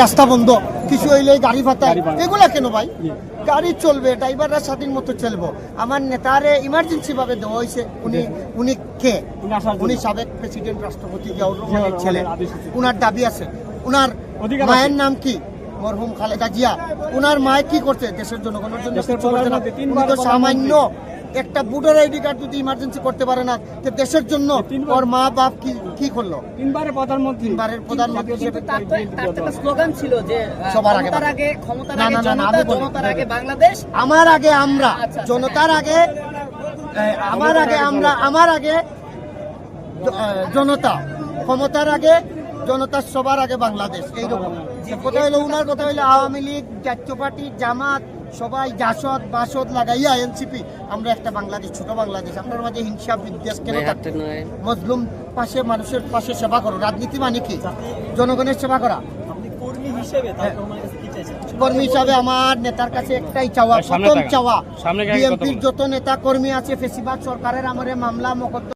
রাস্তা বন্ধ, কিছু হইলে গাড়ি ফাটায়, এগুলা কেন ভাই? গাড়ি চলবে, ড্রাইভাররা স্বাধীন মতো চলবো। আমার নেতারে ইমার্জেন্সি ভাবে দেওয়া হয়েছে। উনি কে? উনি সাবেক প্রেসিডেন্ট, রাষ্ট্রপতি জিয়াউর রহমানের ছেলে। উনার দাবি আছে। উনার মায়ের নাম কি? মরহুম খালেদা জিয়া। উনার মায় কি করছে দেশের জনগণের জন্য? উনি তো সামান্য একটা ভোটার আইডি কার্ড যদি ইমার্জেন্সি করতে পারে না, তো দেশের জন্য ওর মা বাপ কি করলো? তিনবারের প্রধানমন্ত্রী হিসেবে তার তো একটা স্লোগান ছিল যে সবার আগে ক্ষমতার না, আগে না, না, জনতা, আমি বলি। জনতার আগে বাংলাদেশ, আমার আগে আমরা, আচ্ছা, জনতার আগে আমার আগে আমরা, আমার আগে জনতা, ক্ষমতার আগে জনতার, সবার আগে বাংলাদেশ। এইরকম কথা হইলো উনার কথা হইলো আওয়ামী লীগ, জাতীয় পার্টি, জামাত সবাই জাসদ বাসদ লাগাইয়া এনসিপি, আমরা একটা বাংলাদেশ, ছোট বাংলাদেশ। আপনার মাঝে হিংসা বিদ্বেষ কেন থাকতে? মজলুম পাশে, মানুষের পাশে সেবা করো। রাজনীতি মানে কি? জনগণের সেবা করা। কর্মী হিসাবে আমার নেতার কাছে একটাই চাওয়া, প্রথম চাওয়া, বিএনপির যত নেতা কর্মী আছে ফেসিবাদ সরকারের আমলে মামলা মোকদ্দমা